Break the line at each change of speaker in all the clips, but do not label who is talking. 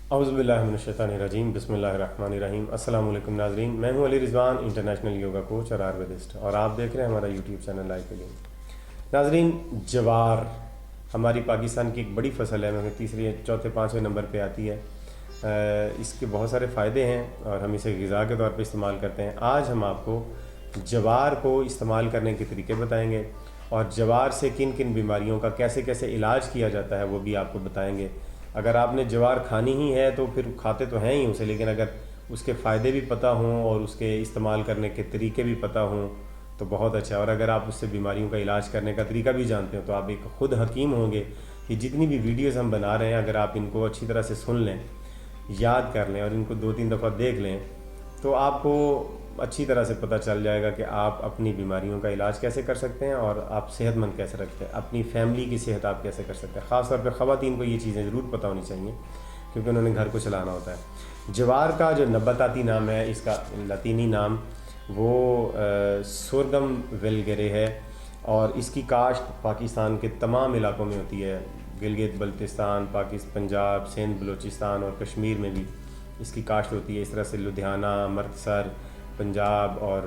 اعوذ باللہ من الشیطان الرجیم، بسم اللہ الرحمن الرحیم۔ السلام علیکم ناظرین، میں ہوں علی رضوان، انٹرنیشنل یوگا کوچ اور آیورویدسٹ، اور آپ دیکھ رہے ہیں ہمارا یوٹیوب چینل لائف علم۔ ناظرین، جوار ہماری پاکستان کی ایک بڑی فصل ہے، مگر تیسرے چوتھے پانچویں نمبر پہ آتی ہے۔ اس کے بہت سارے فائدے ہیں اور ہم اسے غذا کے طور پہ استعمال کرتے ہیں۔ آج ہم آپ کو جوار کو استعمال کرنے کے طریقے بتائیں گے، اور جوار سے کن کن بیماریوں کا کیسے کیسے علاج کیا جاتا ہے وہ بھی آپ کو بتائیں گے۔ اگر آپ نے جوار کھانی ہی ہے تو پھر کھاتے تو ہیں ہی اسے، لیکن اگر اس کے فائدے بھی پتہ ہوں اور اس کے استعمال کرنے کے طریقے بھی پتہ ہوں تو بہت اچھا ہے، اور اگر آپ اس سے بیماریوں کا علاج کرنے کا طریقہ بھی جانتے ہو تو آپ ایک خود حکیم ہوں گے۔ یہ جتنی بھی ویڈیوز ہم بنا رہے ہیں، اگر آپ ان کو اچھی طرح سے سن لیں، یاد کر لیں اور ان کو 2-3 دفعہ دیکھ لیں تو آپ کو اچھی طرح سے پتہ چل جائے گا کہ آپ اپنی بیماریوں کا علاج کیسے کر سکتے ہیں اور آپ صحت مند کیسے رکھتے ہیں، اپنی فیملی کی صحت آپ کیسے کر سکتے ہیں۔ خاص طور پہ خواتین کو یہ چیزیں ضرور پتہ ہونی چاہیے کیونکہ انہوں نے گھر کو چلانا ہوتا ہے۔ جوار کا جو نباتاتی نام ہے، اس کا لاطینی نام وہ سورگم ویلگرے ہے، اور اس کی کاشت پاکستان کے تمام علاقوں میں ہوتی ہے۔ گلگت بلتستان، پنجاب، سندھ، بلوچستان اور کشمیر میں بھی اس کی کاشت ہوتی ہے۔ اس طرح سے لدھیانہ، امرتسر پنجاب اور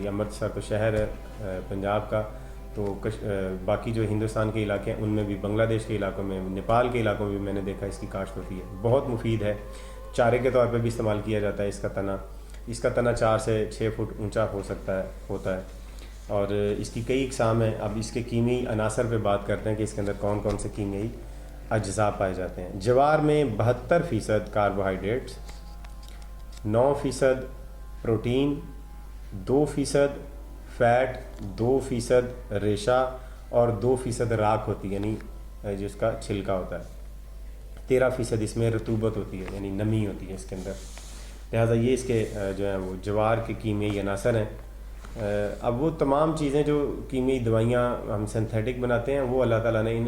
امرتسر تو شہر ہے پنجاب کا، تو باقی جو ہندوستان کے علاقے ہیں ان میں بھی، بنگلہ دیش کے علاقوں میں، نیپال کے علاقوں میں بھی میں نے دیکھا اس کی کاشت ہوتی ہے۔ بہت مفید ہے، چارے کے طور پہ بھی استعمال کیا جاتا ہے۔ اس کا تنا 4 سے 6 فٹ اونچا ہوتا ہے، اور اس کی کئی اقسام ہیں۔ اب اس کے کیمیائی عناصر پہ بات کرتے ہیں کہ اس کے اندر کون کون سے کیمیائی اجزاء پائے جاتے ہیں۔ جوار میں 72% کاربوہائیڈریٹس، 9% پروٹین، 2% فیٹ، 2% ریشہ اور 2% راکھ ہوتی ہے، یعنی جس کا چھلکا ہوتا ہے۔ 13% اس میں رطوبت ہوتی ہے، یعنی نمی ہوتی ہے اس کے اندر۔ لہٰذا یہ اس کے جو ہیں وہ جوار کے کیمیائی عناصر ہیں۔ اب وہ تمام چیزیں جو کیمیائی دوائیاں ہم سنتھیٹک بناتے ہیں وہ اللہ تعالیٰ نے ان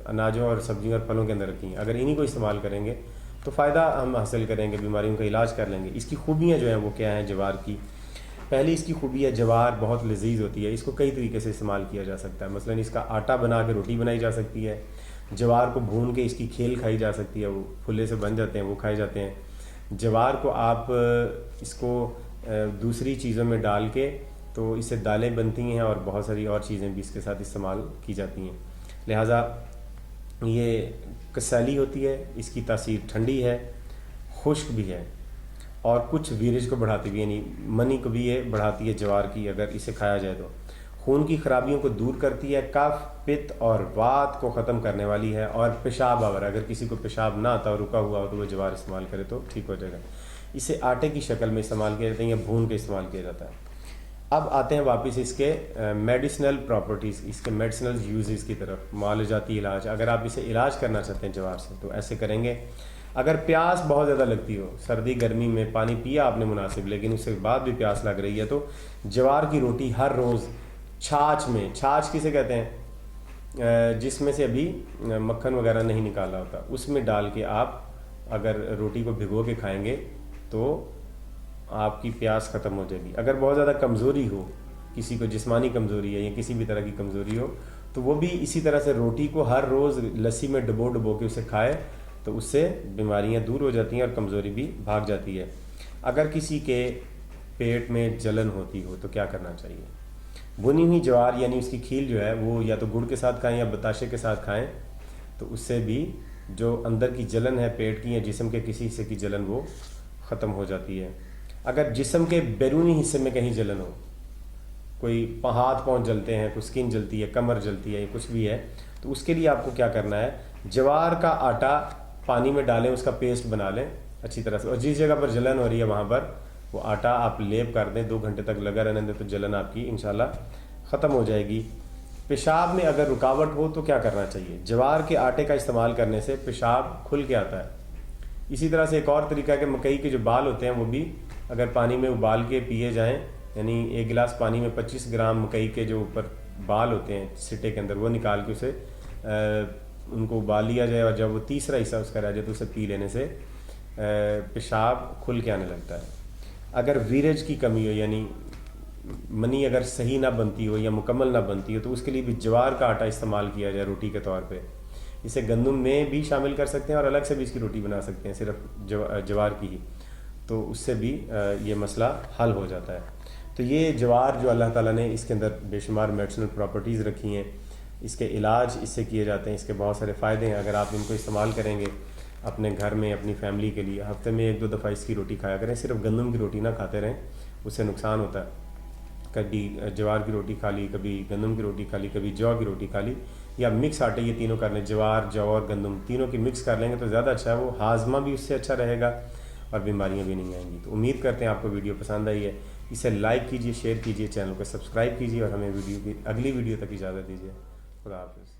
اناجوں اور سبزیوں اور پھلوں کے اندر رکھی ہیں۔ اگر انہی کو استعمال کریں گے تو فائدہ ہم حاصل کریں گے، بیماریوں کا علاج کر لیں گے۔ اس کی خوبیاں جو ہیں وہ کیا ہیں جوار کی؟ پہلی اس کی خوبی ہے، جوار بہت لذیذ ہوتی ہے، اس کو کئی طریقے سے استعمال کیا جا سکتا ہے۔ مثلا اس کا آٹا بنا کے روٹی بنائی جا سکتی ہے، جوار کو بھون کے اس کی کھیل کھائی جا سکتی ہے، وہ پھلے سے بن جاتے ہیں، وہ کھائے جاتے ہیں۔ جوار کو آپ اس کو دوسری چیزوں میں ڈال کے تو اس سے دالیں بنتی ہیں اور بہت ساری اور چیزیں بھی اس کے ساتھ استعمال کی جاتی ہیں۔ لہٰذا یہ کسیلی ہوتی ہے، اس کی تاثیر ٹھنڈی ہے، خشک بھی ہے، اور کچھ ویرج کو بڑھاتی بھی، یعنی منی کو بھی یہ بڑھاتی ہے جوار کی، اگر اسے کھایا جائے تو۔ خون کی خرابیوں کو دور کرتی ہے، کف، پت اور وات کو ختم کرنے والی ہے، اور پیشاب آور، اگر کسی کو پیشاب نہ آتا اور رکا ہوا ہو تو وہ جوار استعمال کرے تو ٹھیک ہو جائے گا۔ اسے آٹے کی شکل میں استعمال کیا جاتا ہے یا بھون کے استعمال کیا جاتا ہے۔ اب آتے ہیں واپس اس کے میڈیسنل پراپرٹیز، اس کے میڈیسنل یوزز کی طرف، معالجاتی علاج۔ اگر آپ اسے علاج کرنا چاہتے ہیں جوار سے تو ایسے کریں گے۔ اگر پیاس بہت زیادہ لگتی ہو، سردی گرمی میں پانی پیا آپ نے مناسب لیکن اس کے بعد بھی پیاس لگ رہی ہے، تو جوار کی روٹی ہر روز چھاچھ میں، چھاچھ کسے کہتے ہیں؟ جس میں سے ابھی مکھن وغیرہ نہیں نکالا ہوتا، اس میں ڈال کے آپ اگر روٹی کو بھگو کے کھائیں گے تو آپ کی پیاس ختم ہو جائے گی۔ اگر بہت زیادہ کمزوری ہو، کسی کو جسمانی کمزوری ہے یا کسی بھی طرح کی کمزوری ہو، تو وہ بھی اسی طرح سے روٹی کو ہر روز لسی میں ڈبو کے اسے کھائے تو اس سے بیماریاں دور ہو جاتی ہیں اور کمزوری بھی بھاگ جاتی ہے۔ اگر کسی کے پیٹ میں جلن ہوتی ہو تو کیا کرنا چاہیے؟ بنی ہوئی جوار یعنی اس کی کھیل جو ہے وہ یا تو گڑ کے ساتھ کھائیں یا بتاشے کے ساتھ کھائیں، تو اس سے بھی جو اندر کی جلن ہے پیٹ کی یا جسم کے کسی حصے کی جلن وہ ختم ہو جاتی ہے۔ اگر جسم کے بیرونی حصے میں کہیں جلن ہو، کوئی ہاتھ پاؤں جلتے ہیں، کوئی سکن جلتی ہے، کمر جلتی ہے یا کچھ بھی ہے، تو اس کے لیے آپ کو کیا کرنا ہے؟ جوار کا آٹا پانی میں ڈالیں، اس کا پیسٹ بنا لیں اچھی طرح سے، اور جس جگہ پر جلن ہو رہی ہے وہاں پر وہ آٹا آپ لیپ کر دیں، 2 گھنٹے تک لگا رہنے دیں تو جلن آپ کی انشاءاللہ ختم ہو جائے گی۔ پیشاب میں اگر رکاوٹ ہو تو کیا کرنا چاہیے؟ جوار کے آٹے کا استعمال کرنے سے پیشاب کھل کے آتا ہے۔ اسی طرح سے ایک اور طریقہ ہے کہ مکئی کے جو بال ہوتے ہیں وہ بھی اگر پانی میں ابال کے پیے جائیں، یعنی 1 گلاس پانی میں 25 گرام مکئی کے جو اوپر بال ہوتے ہیں سٹے کے اندر وہ نکال کے اسے ان کو ابال لیا جائے، اور جب وہ تیسرا حصہ اس کا رہ جائے تو اسے پی لینے سے پیشاب کھل کے آنے لگتا ہے۔ اگر ویرج کی کمی ہو، یعنی منی اگر صحیح نہ بنتی ہو یا مکمل نہ بنتی ہو، تو اس کے لیے بھی جوار کا آٹا استعمال کیا جائے روٹی کے طور پہ۔ اسے گندم میں بھی شامل کر سکتے ہیں اور الگ سے بھی اس کی روٹی بنا سکتے ہیں صرف جوار کی ہی، تو اس سے بھی یہ مسئلہ حل ہو جاتا ہے۔ تو یہ جوار جو اللہ تعالیٰ نے اس کے اندر بے شمار میڈیسنل پراپرٹیز رکھی ہیں، اس کے علاج اس سے کیے جاتے ہیں، اس کے بہت سارے فائدے ہیں۔ اگر آپ ان کو استعمال کریں گے اپنے گھر میں اپنی فیملی کے لیے، ہفتے میں 1-2 دفعہ اس کی روٹی کھایا کریں، صرف گندم کی روٹی نہ کھاتے رہیں، اس سے نقصان ہوتا ہے۔ کبھی جوار کی روٹی کھا لی، کبھی گندم کی روٹی کھا لی، کبھی جو کی روٹی کھا لی، یا مکس آٹے یہ تینوں کر لیں، جوار جو اور گندم تینوں کی مکس کر لیں گے تو زیادہ اچھا ہے، وہ ہاضمہ بھی اس سے اچھا رہے گا اور بیماریاں بھی نہیں آئیں گی۔ تو امید کرتے ہیں آپ کو ویڈیو پسند آئی ہے، اسے لائک کیجیے، شیئر کیجیے، چینل کو سبسکرائب کیجیے اور ہمیں اگلی ویڈیو تک اجازت دیجیے۔ خدا حافظ۔